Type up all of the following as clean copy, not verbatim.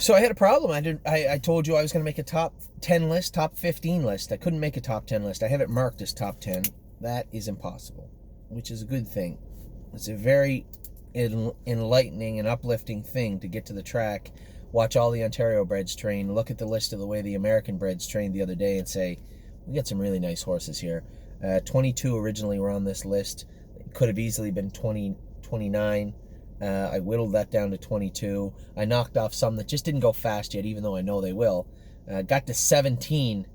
So I had a problem. I told you I was going to make a top 10 list, top 15 list. I couldn't make a top 10 list. I have it marked as top 10. That is impossible, which is a good thing. It's a very enlightening and uplifting thing to get to the track, watch all the Ontario breds train, look at the list of the way the American breds trained the other day and say, we got some really nice horses here. 22 originally were on this list. It could have easily been 20, 29. I whittled that down to 22. I knocked off some that just didn't go fast yet, even though I know they will. Got to 17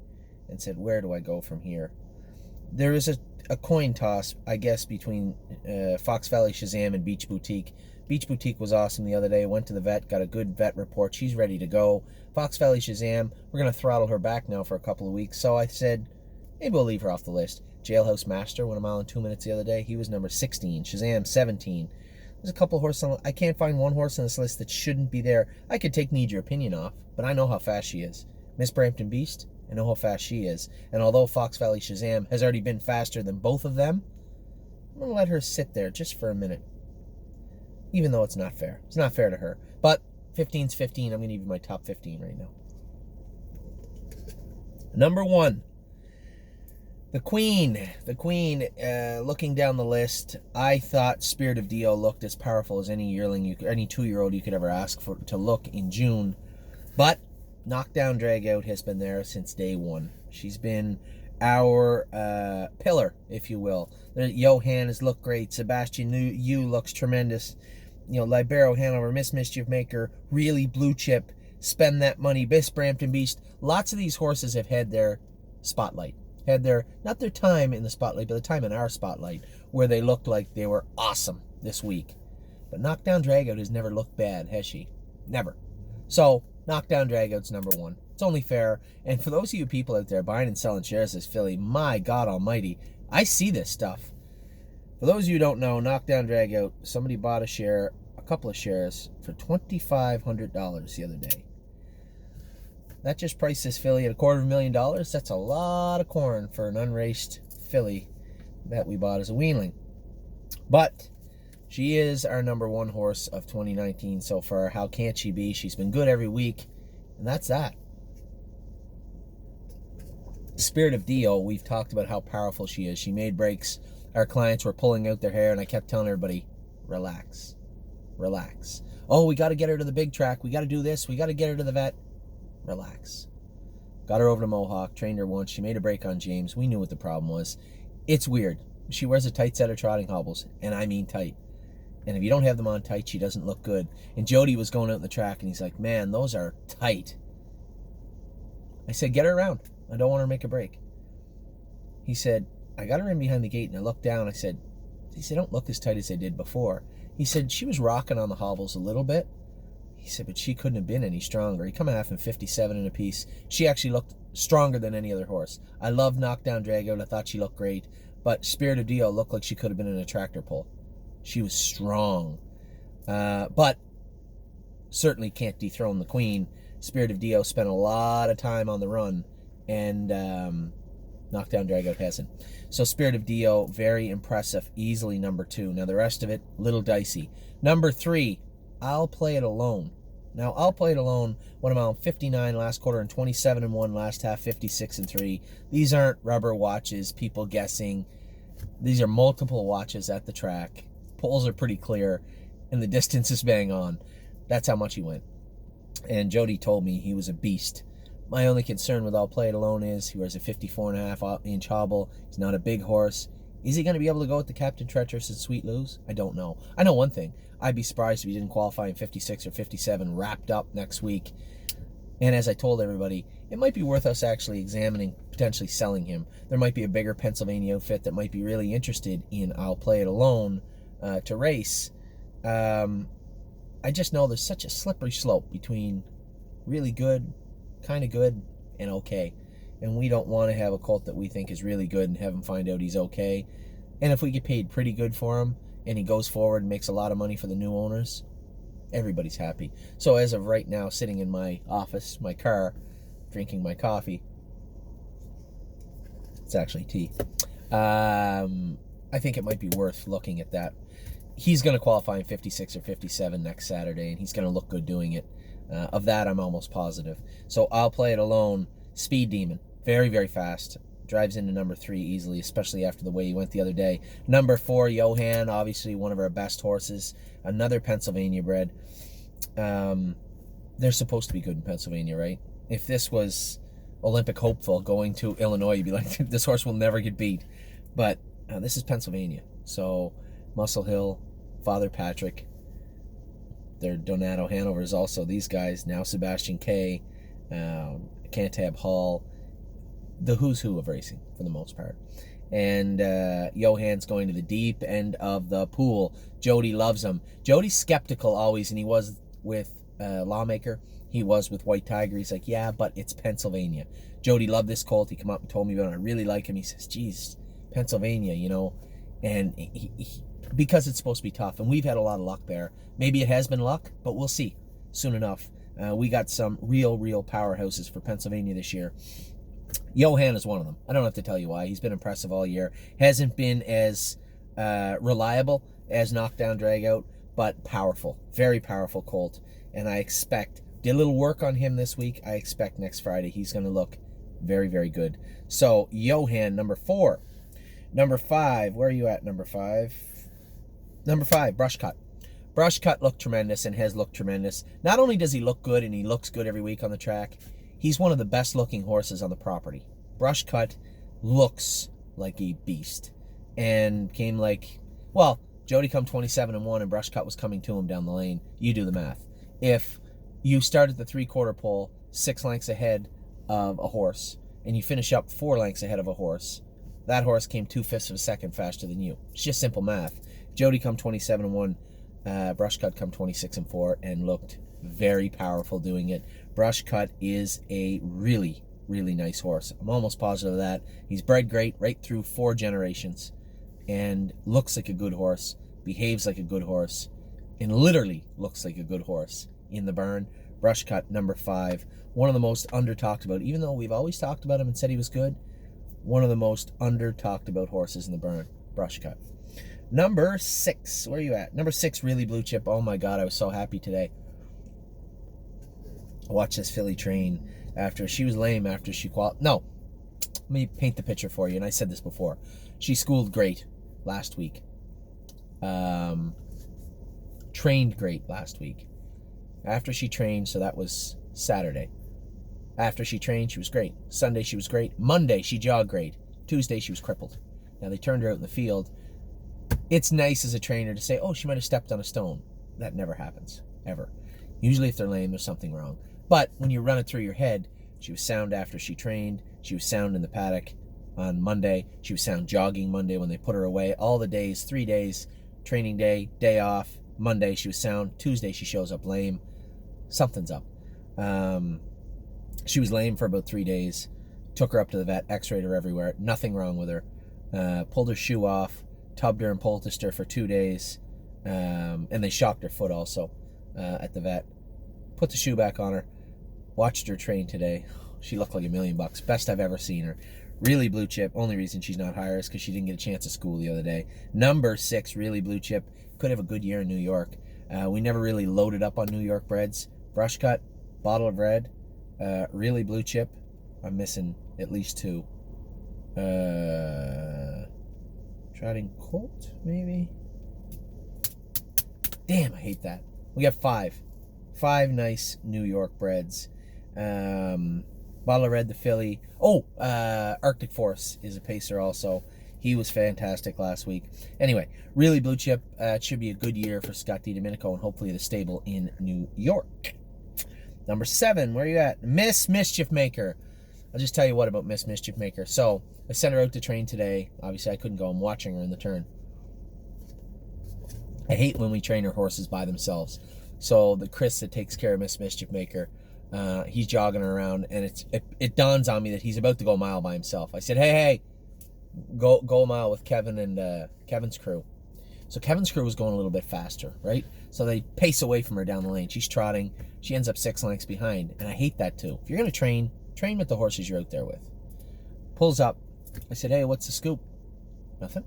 and said, where do I go from here? There is a coin toss, I guess, between Fox Valley Shazam and Beach Boutique. Beach Boutique was awesome the other day. Went to the vet, got a good vet report. She's ready to go. Fox Valley Shazam, we're going to throttle her back now for a couple of weeks. So I said, maybe we'll leave her off the list. Jailhouse Master went a mile in 2 minutes the other day. He was number 16. Shazam, 17. There's a couple horses on. I can't find one horse on this list that shouldn't be there. I could take Need Your Opinion off, but I know how fast she is. Miss Brampton Beast, I know how fast she is. And although Fox Valley Shazam has already been faster than both of them, I'm going to let her sit there just for a minute. Even though it's not fair. It's not fair to her. But 15's 15. I'm going to give you my top 15 right now. Number 1. The Queen, looking down the list, I thought Spirit of Dio looked as powerful as any yearling, any 2-year-old you could ever ask for to look in June. But Knockdown Dragout has been there since day one. She's been our pillar, if you will. Johanna has looked great. Sebastian Yu looks tremendous. You know, Libero Hanover, Miss Mischief Maker, really blue chip. Spend that money. Miss Brampton Beast. Lots of these horses have had their spotlight. Had their, not their time in the spotlight, but the time in our spotlight, where they looked like they were awesome this week. But Knockdown Dragout has never looked bad, has she? Never. So, Knockdown Dragout's number 1. It's only fair. And for those of you people out there buying and selling shares as Philly, my God almighty, I see this stuff. For those of you who don't know, Knockdown Dragout, somebody bought a share, a couple of shares, for $2,500 the other day. That just priced this filly at $250,000. That's a lot of corn for an unraced filly that we bought as a weanling. But she is our number 1 horse of 2019 so far. How can't she be? She's been good every week. And that's that. Spirit of Dio, we've talked about how powerful she is. She made breaks. Our clients were pulling out their hair, and I kept telling everybody, relax. Relax. Oh, we got to get her to the big track. We got to do this. We got to get her to the vet. Relax. Got her over to Mohawk, trained her once. She made a break on James. We knew what the problem was. It's weird. She wears a tight set of trotting hobbles, and I mean tight. And if you don't have them on tight, she doesn't look good. And Jody was going out in the track, and he's like, man, those are tight. I said, get her around. I don't want her to make a break. He said, I got her in behind the gate, and I looked down. I said, these don't look as tight as they did before. He said, she was rocking on the hobbles a little bit. He said, but she couldn't have been any stronger. He come half in 57 in a piece. She actually looked stronger than any other horse. I love Knockdown Dragout. I thought she looked great. But Spirit of Dio looked like she could have been in a tractor pull. She was strong. But certainly can't dethrone the Queen. Spirit of Dio spent a lot of time on the run. And Knockdown Dragout hasn't. So Spirit of Dio, very impressive. Easily number 2. Now the rest of it, little dicey. Number 3. I'll Play It Alone. Now, I'll Play It Alone, won a mile in 59 last quarter and 27-1 last half, 56-3. These aren't rubber watches, people guessing. These are multiple watches at the track. Poles are pretty clear, and the distance is bang on. That's how much he went. And Jody told me he was a beast. My only concern with I'll Play It Alone is he wears a 54.5-inch hobble. He's not a big horse. Is he going to be able to go with the Captain Treacherous and Sweet Lose? I don't know. I know one thing. I'd be surprised if he didn't qualify in 56 or 57 wrapped up next week. And as I told everybody, it might be worth us actually examining, potentially selling him. There might be a bigger Pennsylvania outfit that might be really interested in I'll Play It Alone to race. I just know there's such a slippery slope between really good, kind of good, and okay. And we don't want to have a colt that we think is really good and have him find out he's okay. And if we get paid pretty good for him, and he goes forward and makes a lot of money for the new owners, everybody's happy. So as of right now, sitting in my office, my car, drinking my coffee, it's actually tea, I think it might be worth looking at that. he's going to qualify in 56 or 57 next Saturday, and he's going to look good doing it. Of that, I'm almost positive. So I'll play it alone. Speed Demon. Very, very fast. Drives into number 3 easily, especially after the way he went the other day. Number 4, Johanna, obviously one of our best horses. Another Pennsylvania bred. They're supposed to be good in Pennsylvania, right? If this was Olympic hopeful going to Illinois, you'd be like, this horse will never get beat. But this is Pennsylvania. So Muscle Hill, Father Patrick, their Donato Hanovers also. These guys, now Sebastian K, Cantab Hall, the who's who of racing for the most part. And Johann's going to the deep end of the pool. Jody loves him. Jody's skeptical always, and he was with Lawmaker. He was with White Tiger. He's like, yeah, but it's Pennsylvania. Jody loved this colt. He came up and told me about it. I really like him. He says, geez, Pennsylvania, you know. And because it's supposed to be tough, and we've had a lot of luck there. Maybe it has been luck, but we'll see soon enough. We got some real powerhouses for Pennsylvania this year. Johanna is one of them. I don't have to tell you why. He's been impressive all year. Hasn't been as reliable as Knockdown Dragout, but powerful. Very powerful colt. And I expect, did a little work on him this week. I expect next Friday he's going to look very, very good. So, Johanna, number 4. Number 5, where are you at, number 5? Number 5, Brush Cut. Brush Cut looked tremendous and has looked tremendous. Not only does he look good, and he looks good every week on the track, he's one of the best looking horses on the property. Brush Cut looks like a beast. And came like, well, Jody come 27-1 and Brush Cut was coming to him down the lane. You do the math. If you start at the 3/4 pole 6 lengths ahead of a horse, and you finish up 4 lengths ahead of a horse, that horse came 2/5 of a second faster than you. It's just simple math. Jody come 27-1, Brush Cut come 26-4, and looked very powerful doing it. Brush Cut is a really nice horse. I'm almost positive of that. He's bred great right through 4 generations, and looks like a good horse, behaves like a good horse, and literally looks like a good horse in the burn. Brush Cut, number 5. One of the most under-talked about, even though we've always talked about him and said he was good, one of the most under-talked about horses in the burn. Brush Cut. Number 6. Where are you at? Number 6, Really Blue Chip. Oh my God, I was so happy today. Watch this filly train after she was lame after she No, let me paint the picture for you, and I said this before. She schooled great last week. Trained great last week. After she trained, so that was Saturday. After she trained, she was great. Sunday, she was great. Monday, she jogged great. Tuesday, she was crippled. Now, they turned her out in the field. It's nice as a trainer to say, oh, she might have stepped on a stone. That never happens, ever. Usually, if they're lame, there's something wrong. But when you run it through your head, she was sound after she trained. She was sound in the paddock on Monday. She was sound jogging Monday when they put her away. All the days, 3 days, training day, day off. Monday, she was sound. Tuesday, she shows up lame. Something's up. She was lame for about 3 days. Took her up to the vet, x-rayed her everywhere. Nothing wrong with her. Pulled her shoe off, tubbed her and poulticed her for 2 days. And they shocked her foot also at the vet. Put the shoe back on her. Watched her train today. She looked like $1 million. Best I've ever seen her. Really Blue Chip. Only reason she's not higher is because she didn't get a chance at school the other day. Number 6, Really Blue Chip. Could have a good year in New York. We never really loaded up on New York breds. Brush Cut, Bottle of Red, Really Blue Chip. I'm missing at least 2. Trotting Colt, maybe? Damn, I hate that. We got 5. 5 nice New York breds. Bottle of Red, the filly. Oh, Arctic Force is a pacer also. He was fantastic last week. Anyway, Really Blue Chip. It should be a good year for Scott DiDomenico and hopefully the stable in New York. Number 7, where are you at? Miss Mischief Maker. I'll just tell you what about Miss Mischief Maker. So, I sent her out to train today. Obviously, I couldn't go. I'm watching her in the turn. I hate when we train our horses by themselves. So, the Chris that takes care of Miss Mischief Maker, he's jogging her around, and it dawns on me that he's about to go a mile by himself. I said, hey, go a mile with Kevin and Kevin's crew. So Kevin's crew was going a little bit faster, right? So they pace away from her down the lane. She's trotting. She ends up 6 lengths behind, and I hate that too. If you're going to train with the horses you're out there with. Pulls up. I said, hey, what's the scoop? Nothing.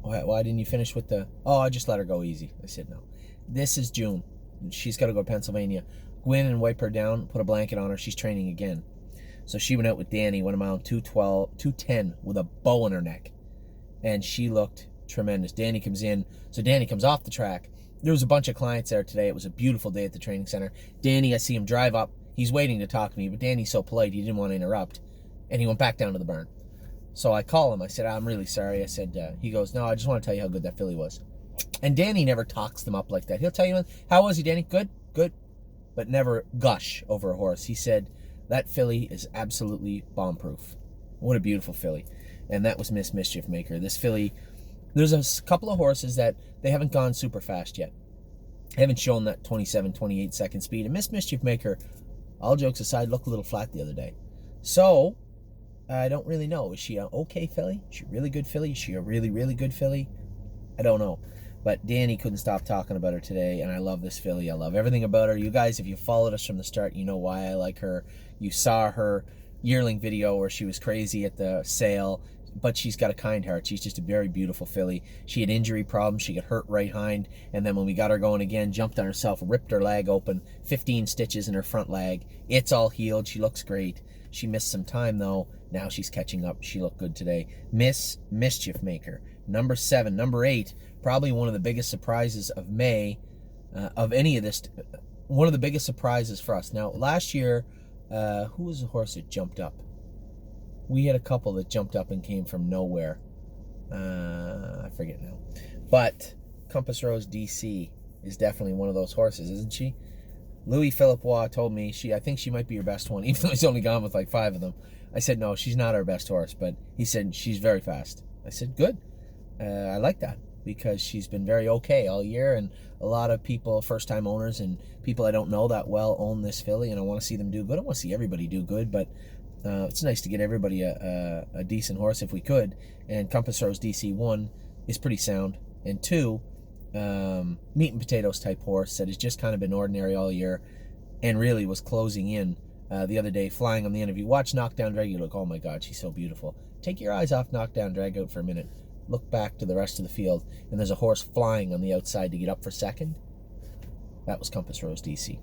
Why didn't you finish with the... Oh, I just let her go easy. I said, no. This is June. She's got to go to Pennsylvania. Go in and wipe her down, put a blanket on her. She's training again. So she went out with Danny, went a mile 2:10 with a bow in her neck. And she looked tremendous. Danny comes in. So Danny comes off the track. There was a bunch of clients there today. It was a beautiful day at the training center. Danny, I see him drive up. He's waiting to talk to me, but Danny's so polite, he didn't want to interrupt. And he went back down to the barn. So I call him. I said, I'm really sorry. I said, he goes, no, I just want to tell you how good that filly was. And Danny never talks them up like that. He'll tell you, how was he, Danny? Good, good. But never gush over a horse. He said, that filly is absolutely bomb-proof. What a beautiful filly. And that was Miss Mischief Maker. This filly, there's a couple of horses that they haven't gone super fast yet. They haven't shown that 27, 28 second speed. And Miss Mischief Maker, all jokes aside, looked a little flat the other day. So, I don't really know. Is she an okay filly? Is she a really good filly? Is she a really, really good filly? I don't know. But Danny couldn't stop talking about her today, and I love this filly. I love everything about her. You guys, if you followed us from the start, you know why I like her. You saw her yearling video where she was crazy at the sale, but she's got a kind heart. She's just a very beautiful filly. She had injury problems. She got hurt right hind, and then when we got her going again, jumped on herself, ripped her leg open, 15 stitches in her front leg. It's all healed. She looks great. She missed some time, though. Now she's catching up. She looked good today. Miss Mischief Maker, number 7. Number 8, probably one of the biggest surprises of May, of any of this. One of the biggest surprises for us. Now, last year, who was the horse that jumped up? We had a couple that jumped up and came from nowhere. I forget now. But Compass Rose DC is definitely one of those horses, isn't she? Louis Philippois told me I think she might be your best one, even though he's only gone with like 5 of them. I said, no, she's not our best horse, but he said she's very fast. I said, good. I like that because she's been very okay all year, and a lot of people, first-time owners and people I don't know that well, own this filly, and I want to see them do good. I want to see everybody do good, but it's nice to get everybody a decent horse if we could, and Compass Rose DC 1 is pretty sound, and 2, meat and potatoes type horse that has just kind of been ordinary all year and really was closing in the other day, flying on the end. If you watch Knockdown Drag, you look, oh my God, she's so beautiful. Take your eyes off Knockdown Drag out for a minute. Look back to the rest of the field, and there's a horse flying on the outside to get up for second. That was Compass Rose DC.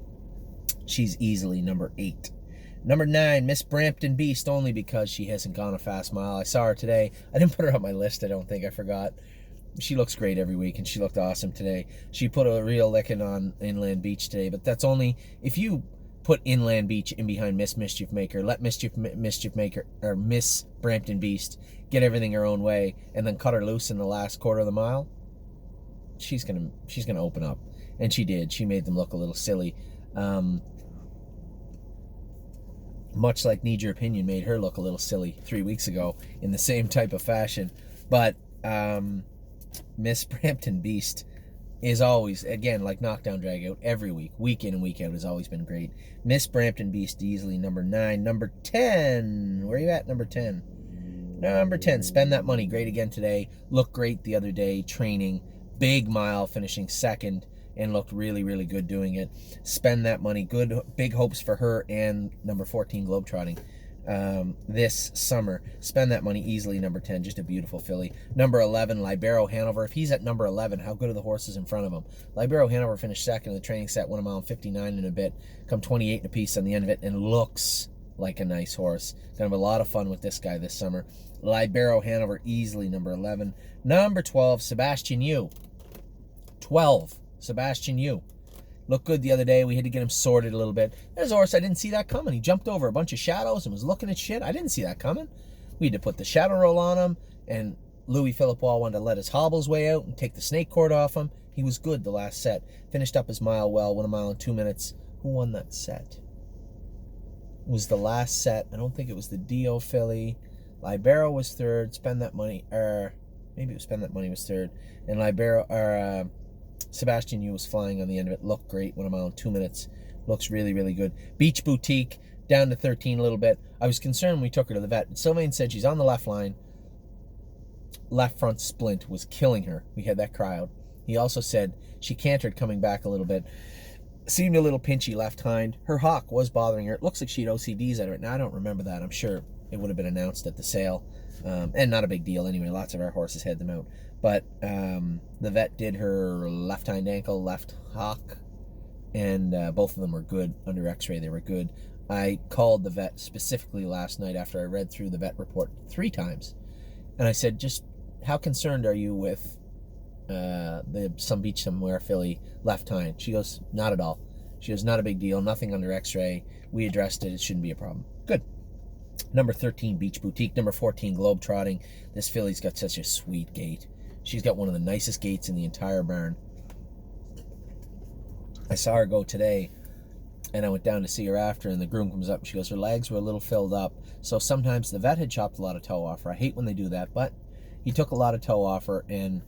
She's easily number 8. Number 9, Miss Brampton Beast, only because she hasn't gone a fast mile. I saw her today. I didn't put her on my list, I don't think. I forgot. She looks great every week, and she looked awesome today. She put a real licking on Inland Beach today, but that's only if you put Inland Beach in behind Miss Mischief Maker, let Mischief Maker, or Miss Brampton Beast, get everything her own way, and then cut her loose in the last quarter of the mile. She's gonna open up, and she did. She made them look a little silly. Much like Need Your Opinion made her look a little silly 3 weeks ago in the same type of fashion. But Miss Brampton Beast is always, again, like Knockdown Drag Out, every week in and week out, has always been great. Miss Brampton Beast, easily number 9. Number 10, where are you at, number 10? Number 10, Spend That Money, great again today. Looked great the other day, training. Big mile, finishing second, and looked really, really good doing it. Spend That Money, good, big hopes for her and number 14, Globetrotting. This summer. Spend That Money, easily number 10. Just a beautiful filly. Number 11, Libero Hanover. If he's at number 11, how good are the horses in front of him? Libero Hanover finished second in the training set, 1 mile and 59 and a bit. Come 28 and a piece on the end of it, and looks like a nice horse. Gonna have a lot of fun with this guy this summer. Libero Hanover, easily number 11. Number 12, Sebastian Yu. 12, Sebastian Yu. Looked good the other day. We had to get him sorted a little bit. There's a horse, I didn't see that coming. He jumped over a bunch of shadows and was looking at shit. I didn't see that coming. We had to put the shadow roll on him, and Louis Philippois wanted to let his hobbles way out and take the snake cord off him. He was good the last set. Finished up his mile well, 1 mile and 2 minutes. Who won that set? It was the last set. I don't think it was the Dio filly. Libero was third. Spend That Money, maybe it was Spend That Money was third. And Libero, Sebastian Yu was flying on the end of it. Looked great, 1 mile and 2 minutes. Looks really, really good. Beach Boutique, down to 13 a little bit. I was concerned when we took her to the vet. Sylvain said she's on the left line. Left front splint was killing her. We had that cry out. He also said she cantered coming back a little bit. Seemed a little pinchy left hind. Her hock was bothering her. It looks like she had OCDs out of it. Now, I don't remember that. I'm sure it would have been announced at the sale. And not a big deal anyway. Lots of our horses had them out. But the vet did her left hind ankle, left hock, and both of them were good under x-ray. They were good. I called the vet specifically last night after I read through the vet report 3 times, and I said, just how concerned are you with the Some Beach Somewhere filly left hind? She goes, not at all. She goes, not a big deal, nothing under x-ray. We addressed it. It shouldn't be a problem. Good. Number 13, Beach Boutique. Number 14, Globe Trotting. This filly's got such a sweet gait. She's got one of the nicest gaits in the entire barn. I saw her go today, and I went down to see her after, and the groom comes up, and she goes, her legs were a little filled up. So sometimes the vet had chopped a lot of toe off her. I hate when they do that, but he took a lot of toe off her, and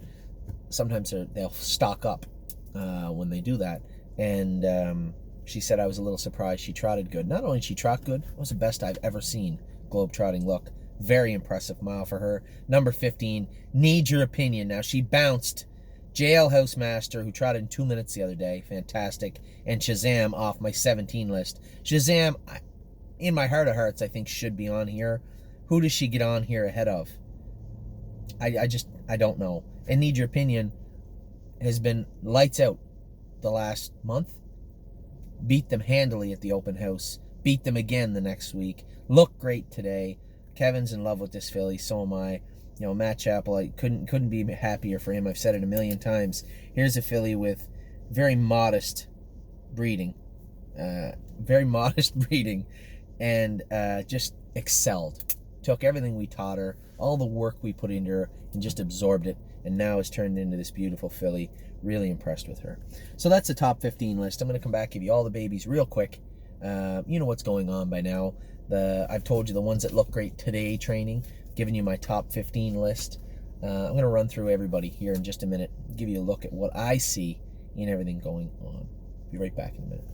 sometimes they'll stock up when they do that. And she said I was a little surprised. She trotted good. Not only did she trot good, it was the best I've ever seen globe trotting look. Very impressive mile for her. Number 15, Need Your Opinion. Now, she bounced Jailhouse Master, who trotted in 2 minutes the other day. Fantastic. And Shazam off my 17 list. Shazam, in my heart of hearts, I think should be on here. Who does she get on here ahead of? I don't know. And Need Your Opinion has been lights out the last month. Beat them handily at the open house. Beat them again the next week. Looked great today. Kevin's in love with this filly. So am I. You know, Matt Chappell, I couldn't be happier for him. I've said it a million times. Here's a filly with very modest breeding. Very modest breeding. And just excelled. Took everything we taught her, all the work we put into her, and just absorbed it. And now has turned into this beautiful filly. Really impressed with her. So that's the top 15 list. I'm going to come back, give you all the babies real quick. You know what's going on by now. I've told you the ones that look great today training. Giving you my top 15 list. I'm going to run through everybody here in just a minute. Give you a look at what I see in everything going on. Be right back in a minute.